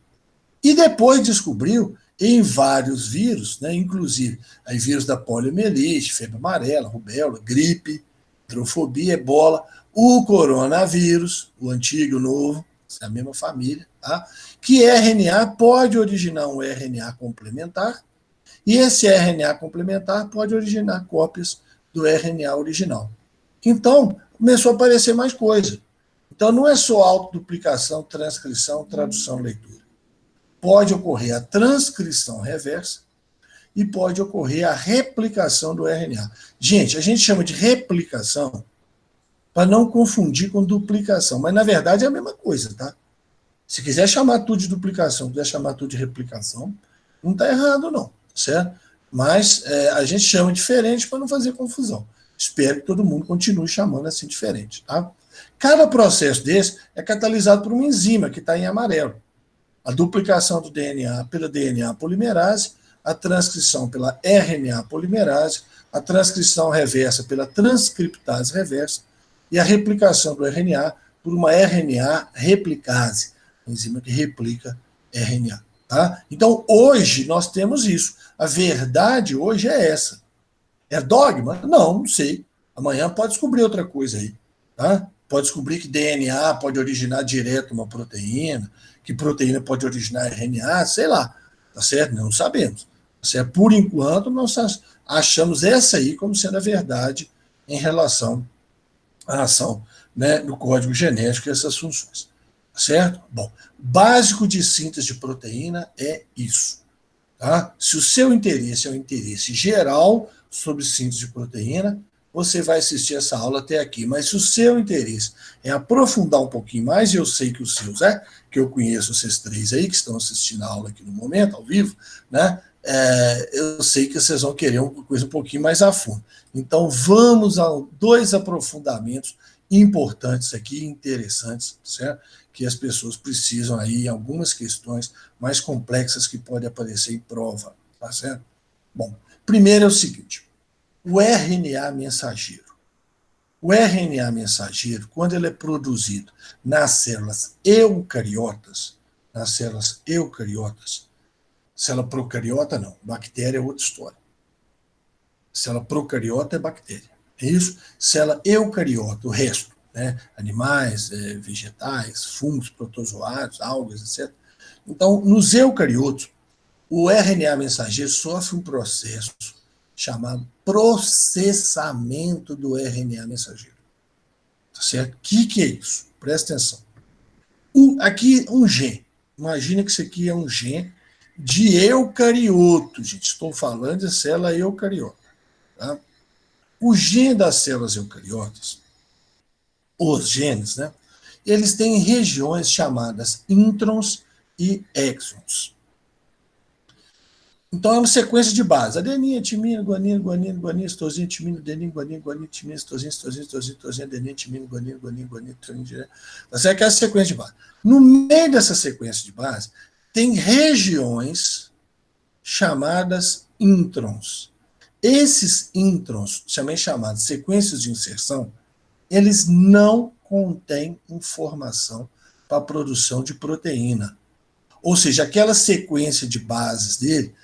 E depois descobriu em vários vírus, né, inclusive aí vírus da poliomielite, febre amarela, rubéola, gripe, hidrofobia, ebola, o coronavírus, o antigo e o novo, é a mesma família, tá? Que RNA pode originar um RNA complementar, e esse RNA complementar pode originar cópias do RNA original. Então, começou a aparecer mais coisa. Então, não é só autoduplicação, transcrição, tradução, leitura. Pode ocorrer a transcrição reversa e pode ocorrer a replicação do RNA. Gente, a gente chama de replicação para não confundir com duplicação, mas na verdade é a mesma coisa, tá? Se quiser chamar tudo de duplicação, quiser chamar tudo de replicação, não está errado não, certo? Mas a gente chama diferente para não fazer confusão. Espero que todo mundo continue chamando assim diferente, tá? Cada processo desse é catalisado por uma enzima que está em amarelo. A duplicação do DNA pela DNA polimerase, a transcrição pela RNA polimerase, a transcrição reversa pela transcriptase reversa e a replicação do RNA por uma RNA replicase, enzima que replica RNA. Tá? Então, hoje nós temos isso. A verdade hoje é essa. É dogma? Não, não sei. Amanhã pode descobrir outra coisa aí. Tá? pode descobrir que DNA pode originar direto uma proteína, que proteína pode originar RNA, sei lá, tá certo? Não sabemos. Tá certo? Por enquanto, nós achamos essa aí como sendo a verdade em relação à ação, né, do código genético e essas funções. Tá certo? Bom, básico de síntese de proteína é isso. Tá? Se o seu interesse é um interesse geral sobre síntese de proteína, você vai assistir essa aula até aqui. Mas se o seu interesse é aprofundar um pouquinho mais, e eu sei que os seus que eu conheço vocês três aí que estão assistindo a aula aqui no momento, ao vivo, né? Eu sei que vocês vão querer uma coisa um pouquinho mais a fundo. Então, vamos a dois aprofundamentos importantes aqui, interessantes, certo? Que as pessoas precisam aí, algumas questões mais complexas que podem aparecer em prova, tá certo? Bom, primeiro é o seguinte, o RNA mensageiro. O RNA mensageiro, quando ele é produzido nas células eucariotas, célula procariota não, bactéria é outra história. Célula procariota é bactéria, é isso? Célula eucariota, o resto, né? Animais, vegetais, fungos, protozoários, algas, etc. Então, nos eucariotos, o RNA mensageiro sofre um processo chamado processamento do RNA mensageiro. Tá certo? O que é isso? Presta atenção. Aqui, um gen. Imagina que isso aqui é um gen de eucarioto, gente. Estou falando de célula eucariota. Tá? O gen das células eucariotas, os genes, né? Eles têm regiões chamadas introns e exons. Então é uma sequência de base. Adenina, timina, guanina, guanina, guanina, citosina, timina, adenina, guanina, guanina, timina, citosina, citosina, citosina, citosina, adenina, timina, guanina, guanina, guanina, timina. Essa é a sequência de base. No meio dessa sequência de base, tem regiões chamadas introns. Esses introns, também chamados sequências de inserção, eles não contêm informação para a produção de proteína. Ou seja, aquela sequência de bases dele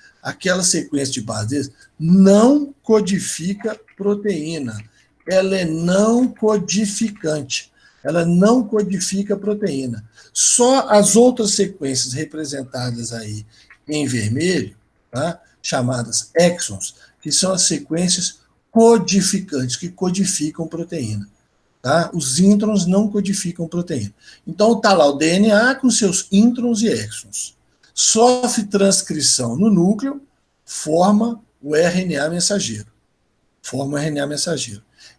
não codifica proteína. Ela é não codificante. Ela não codifica proteína. Só as outras sequências representadas aí em vermelho, tá? Chamadas exons, que são as sequências codificantes, que codificam proteína. Tá? Os introns não codificam proteína. Então está lá o DNA com seus introns e exons. Sofre transcrição no núcleo, forma o RNA mensageiro.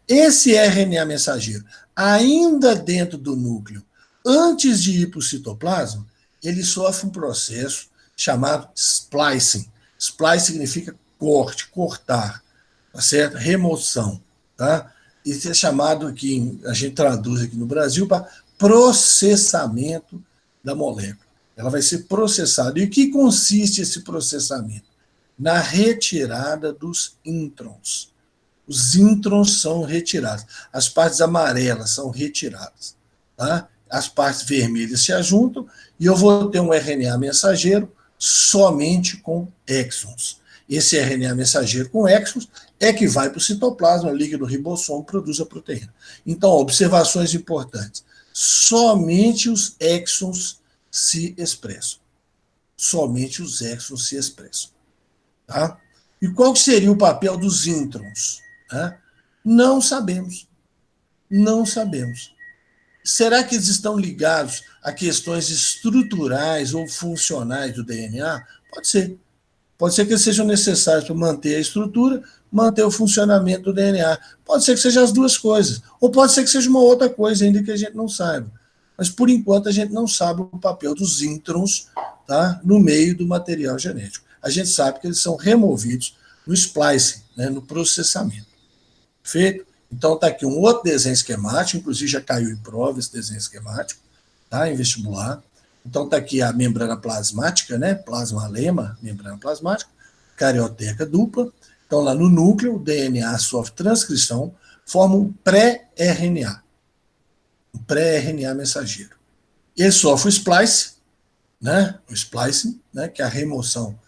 Esse RNA mensageiro, ainda dentro do núcleo, antes de ir para o citoplasma, ele sofre um processo chamado splicing. Splice significa corte, cortar, tá certo? Remoção, tá? Isso é chamado aqui, a gente traduz aqui no Brasil, para processamento da molécula. Ela vai ser processada. E o que consiste esse processamento? Na retirada dos introns. Os introns são retirados. As partes amarelas são retiradas. Tá? As partes vermelhas se ajuntam e eu vou ter um RNA mensageiro somente com exons. Esse RNA mensageiro com exons é que vai para o citoplasma, liga no ribossomo, produz a proteína. Então, observações importantes. Somente os exons se expressam. Somente os exons se expressam. Tá? E qual seria o papel dos introns? Tá? Não sabemos. Não sabemos. Será que eles estão ligados a questões estruturais ou funcionais do DNA? Pode ser. Pode ser que eles sejam necessários para manter a estrutura, manter o funcionamento do DNA. Pode ser que sejam as duas coisas. Ou pode ser que seja uma outra coisa ainda que a gente não saiba. Mas, por enquanto, a gente não sabe o papel dos introns, tá, no meio do material genético. A gente sabe que eles são removidos no splicing, né, no processamento. Perfeito? Então, está aqui um outro desenho esquemático, inclusive já caiu em prova esse desenho esquemático, tá, em vestibular. Então, está aqui a membrana plasmática, né? Plasmalema, membrana plasmática, carioteca dupla. Então, lá no núcleo, o DNA sofre transcrição, forma um pré-RNA. Um pré-RNA mensageiro. Ele sofre o splice, né? O splicing, né? Que é a remoção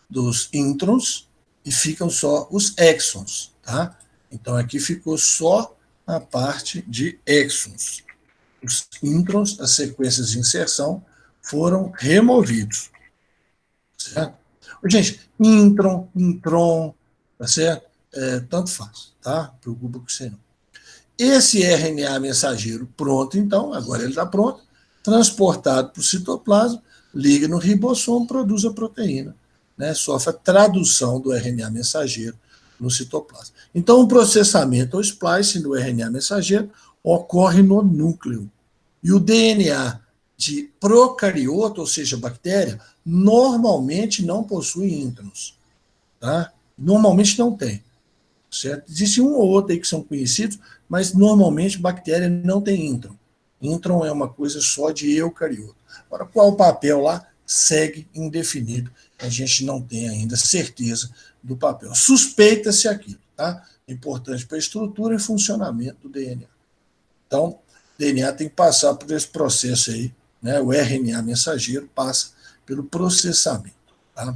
dos introns, e ficam só os exons, tá? Então, aqui ficou só a parte de exons. Os introns, as sequências de inserção, foram removidos. Certo? Gente, intron, tá certo? Tanto faz, tá? Preocupa com você não. Esse RNA mensageiro pronto, então, agora ele está pronto, transportado para o citoplasma, liga no ribossomo, produz a proteína, né? Sofre a tradução do RNA mensageiro no citoplasma. Então, o processamento ou splicing do RNA mensageiro ocorre no núcleo. E o DNA de procariota, ou seja, bactéria, normalmente não possui introns. Tá? Normalmente não tem. Certo? Existe um ou outro aí que são conhecidos, mas normalmente bactéria não tem intron. Intron é uma coisa só de eucariota. Agora, qual o papel lá? Segue indefinido. A gente não tem ainda certeza do papel. Suspeita-se aquilo, tá? Importante para a estrutura e funcionamento do DNA. Então, o DNA tem que passar por esse processo aí, né? O RNA mensageiro passa pelo processamento, tá?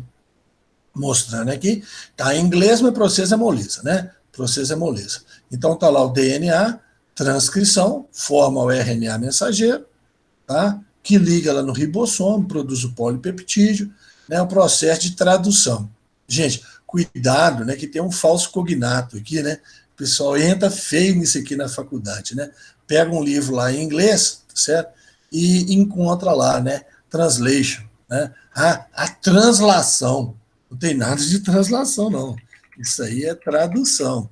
Mostrando aqui, tá em inglês, mas processo é moleza, né? Processo é moleza. Então tá lá o DNA, transcrição, forma o RNA mensageiro, tá? Que liga lá no ribossomo, produz o polipeptídeo, né? O processo de tradução. Gente, cuidado, né? Que tem um falso cognato aqui, né? O pessoal entra feio nisso aqui na faculdade, né? Pega um livro lá em inglês, certo? E encontra lá, né? Translation, né? A translação. Não tem nada de translação, não. Isso aí é tradução.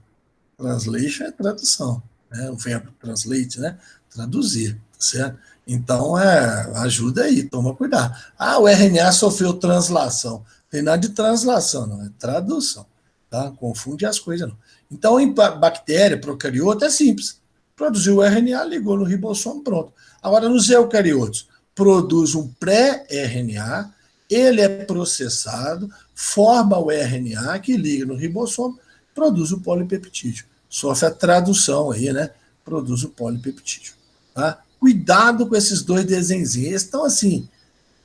Translation é tradução. Né? O verbo translate, né? Traduzir, tá certo? Então, ajuda aí, toma cuidado. O RNA sofreu translação. Não tem nada de translação, não. É tradução. Tá? Confunde as coisas, não. Então, em bactéria, procariota, é simples. Produziu o RNA, ligou no ribossomo, pronto. Agora, nos eucariotos, produz um pré-RNA, ele é processado, forma o RNA que liga no ribossomo, produz o polipeptídeo. Sofre a tradução aí, né? Produz o polipeptídeo. Tá? Cuidado com esses dois desenhos. Eles estão assim,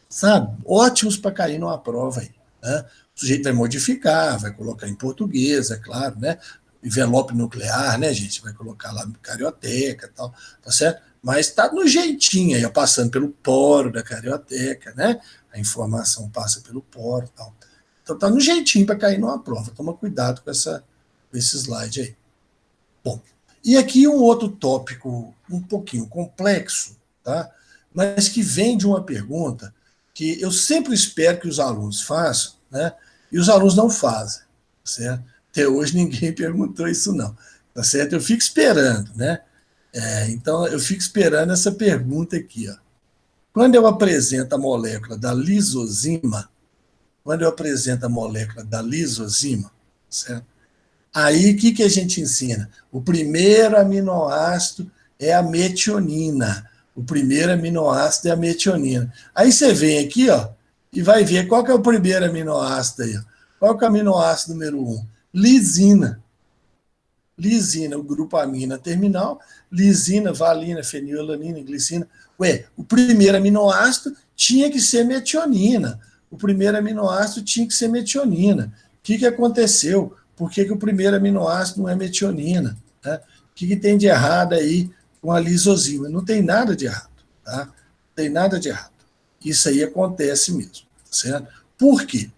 sabe? Ótimos para cair numa prova aí. Né? O sujeito vai modificar, vai colocar em português, é claro, né? Envelope nuclear, né, gente? Vai colocar lá carioteca e tal, tá certo? Mas está no jeitinho aí, passando pelo poro da carioteca, né? A informação passa pelo poro e tal. Então tá no jeitinho para cair numa prova. Toma cuidado com esse slide aí. Bom, e aqui um outro tópico um pouquinho complexo, tá? Mas que vem de uma pergunta que eu sempre espero que os alunos façam, né? E os alunos não fazem, certo? Até hoje ninguém perguntou isso não, tá certo? Eu fico esperando, né? Então eu fico esperando essa pergunta aqui, ó. Quando eu apresento a molécula da lisozima, certo? Aí, o que a gente ensina? O primeiro aminoácido é a metionina. O primeiro aminoácido é a metionina. Aí você vem aqui, ó, e vai ver qual que é o primeiro aminoácido aí. Ó. Qual que é o aminoácido número 1? Lisina. Lisina, o grupo amina terminal. Lisina, valina, fenilalanina, glicina. Ué, o primeiro aminoácido tinha que ser metionina. O primeiro aminoácido tinha que ser metionina. O que aconteceu? Por que o primeiro aminoácido não é metionina? Né? O que tem de errado aí com a lisozima? Não tem nada de errado. Tá? Não tem nada de errado. Isso aí acontece mesmo. Certo? Por quê?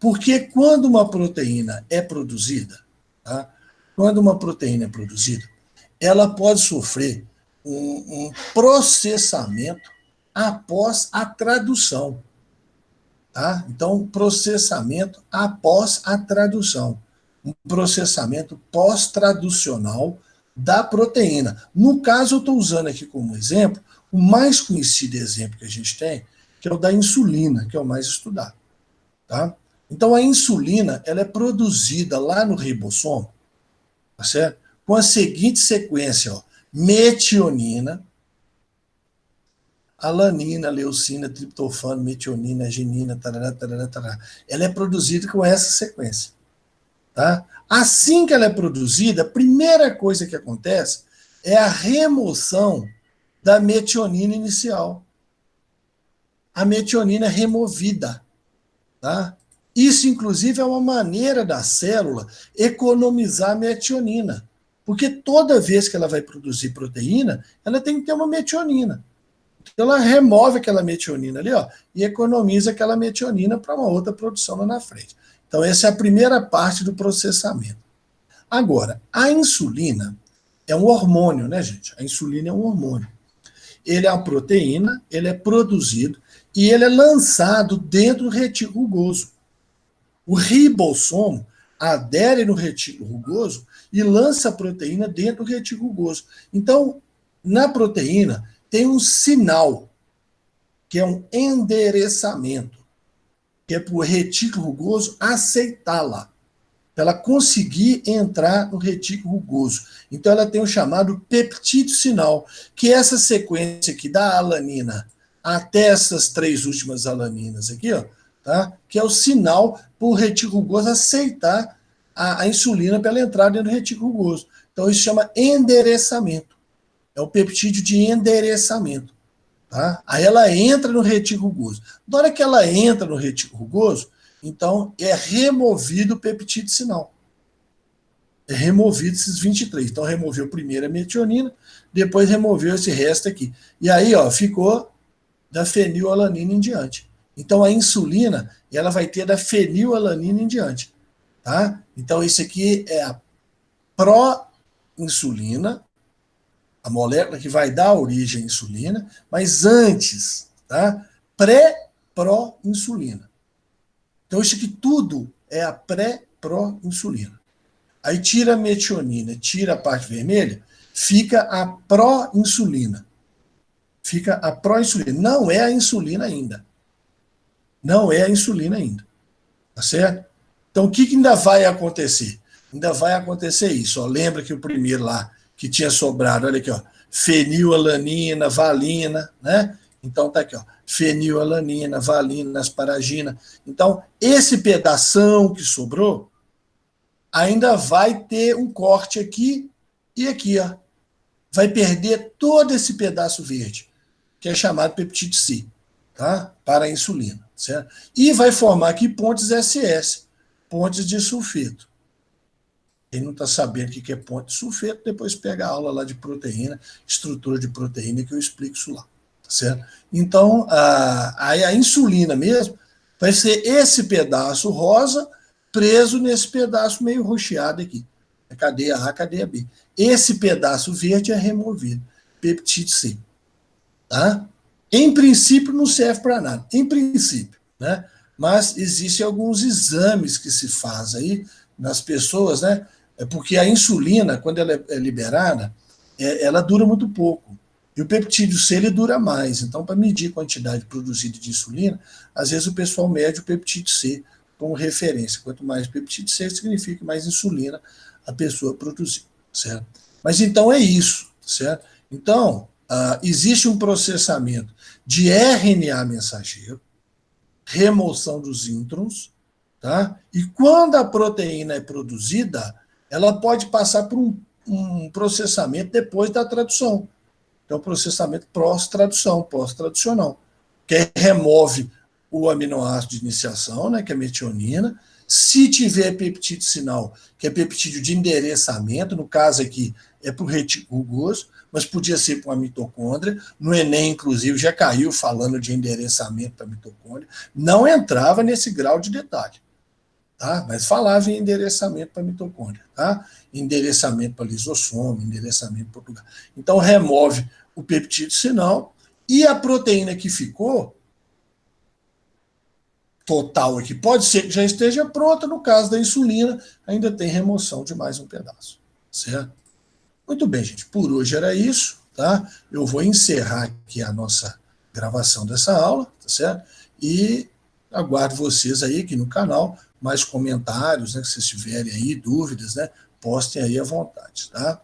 Porque quando uma proteína é produzida, tá? Quando uma proteína é produzida, ela pode sofrer um processamento após a tradução. Tá? Então, processamento após a tradução. Um processamento pós-traducional da proteína. No caso, eu estou usando aqui como exemplo, o mais conhecido exemplo que a gente tem, que é o da insulina, que é o mais estudado. Tá? Então, a insulina ela é produzida lá no ribossomo, tá certo? Com a seguinte sequência, ó, metionina, alanina, leucina, triptofano, metionina, arginina, tarará, tarará, tarará. Ela é produzida com essa sequência. Tá? Assim que ela é produzida, a primeira coisa que acontece é a remoção da metionina inicial. A metionina é removida. Tá? Isso, inclusive, é uma maneira da célula economizar metionina. Porque toda vez que ela vai produzir proteína, ela tem que ter uma metionina. Então ela remove aquela metionina ali, ó, e economiza aquela metionina para uma outra produção lá na frente. Então essa é a primeira parte do processamento. Agora, a insulina é um hormônio, né, gente? A insulina é um hormônio. Ele é uma proteína, ele é produzido e ele é lançado dentro do retículo rugoso. O ribossomo adere no retículo rugoso e lança a proteína dentro do retículo rugoso. Então, na proteína, tem um sinal, que é um endereçamento, que é para o retículo rugoso aceitá-la, para ela conseguir entrar no retículo rugoso. Então, ela tem o chamado peptídeo sinal, que é essa sequência aqui da alanina até essas 3 últimas alaninas aqui, ó, tá? Que é o sinal para o retículo rugoso aceitar a insulina para ela entrar dentro do retículo rugoso. Então, isso chama endereçamento. É o peptídeo de endereçamento. Tá? Aí ela entra no retículo rugoso. Na hora que ela entra no retículo rugoso, então é removido o peptídeo sinal. É removido esses 23. Então removeu primeiro a metionina, depois removeu esse resto aqui. E aí, ó, ficou da fenilalanina em diante. Então a insulina, ela vai ter da fenilalanina em diante. Tá? Então isso aqui é a pró-insulina, a molécula que vai dar origem à insulina, mas antes, tá? Pré-pró-insulina. Então, isso aqui tudo é a pré-pró-insulina. Aí tira a metionina, tira a parte vermelha, fica a pró-insulina. Fica a pró-insulina. Não é a insulina ainda. Não é a insulina ainda. Tá certo? Então, o que ainda vai acontecer? Ainda vai acontecer isso. Ó. Lembra que o primeiro lá, que tinha sobrado, olha aqui, ó, fenilalanina, valina, né? Então tá aqui, ó, fenilalanina, valina, asparagina. Então, esse pedação que sobrou ainda vai ter um corte aqui e aqui, ó. Vai perder todo esse pedaço verde, que é chamado peptídeo C, tá? Para a insulina, certo? E vai formar aqui pontes SS, pontes de sulfeto. Quem não está sabendo o que é ponte de sulfeto, depois pega a aula lá de proteína, estrutura de proteína, que eu explico isso lá. Tá certo? Então, a insulina mesmo vai ser esse pedaço rosa preso nesse pedaço meio roxeado aqui. A cadeia A, a cadeia B. Esse pedaço verde é removido. Peptídeo C. Tá? Em princípio, não serve para nada. Em princípio. Né? Mas existem alguns exames que se faz aí nas pessoas, né? É porque a insulina, quando ela é liberada, ela dura muito pouco. E o peptídeo C ele dura mais. Então, para medir a quantidade produzida de insulina, às vezes o pessoal mede o peptídeo C como referência. Quanto mais peptídeo C, significa que mais insulina a pessoa produziu. Certo? Mas então é isso. Certo? Então, existe um processamento de RNA mensageiro, remoção dos introns, tá? E quando a proteína é produzida, ela pode passar por um processamento depois da tradução. Então, processamento pós-tradução, pós-traducional, que remove o aminoácido de iniciação, né, que é a metionina. Se tiver peptídeo sinal, que é peptídeo de endereçamento, no caso aqui é para o retículo rugoso, mas podia ser para uma mitocôndria. No Enem, inclusive, já caiu falando de endereçamento para mitocôndria. Não entrava nesse grau de detalhe. Tá? Mas falava em endereçamento para mitocôndria, tá? Endereçamento para lisossomo, endereçamento para outro lugar. Então, remove o peptídeo sinal e a proteína que ficou, total aqui, pode ser que já esteja pronta, no caso da insulina, ainda tem remoção de mais um pedaço, certo? Muito bem, gente, por hoje era isso, tá? Eu vou encerrar aqui a nossa gravação dessa aula, tá certo? E aguardo vocês aí aqui no canal, mais comentários, né, que vocês tiverem aí, dúvidas, né, postem aí à vontade, tá?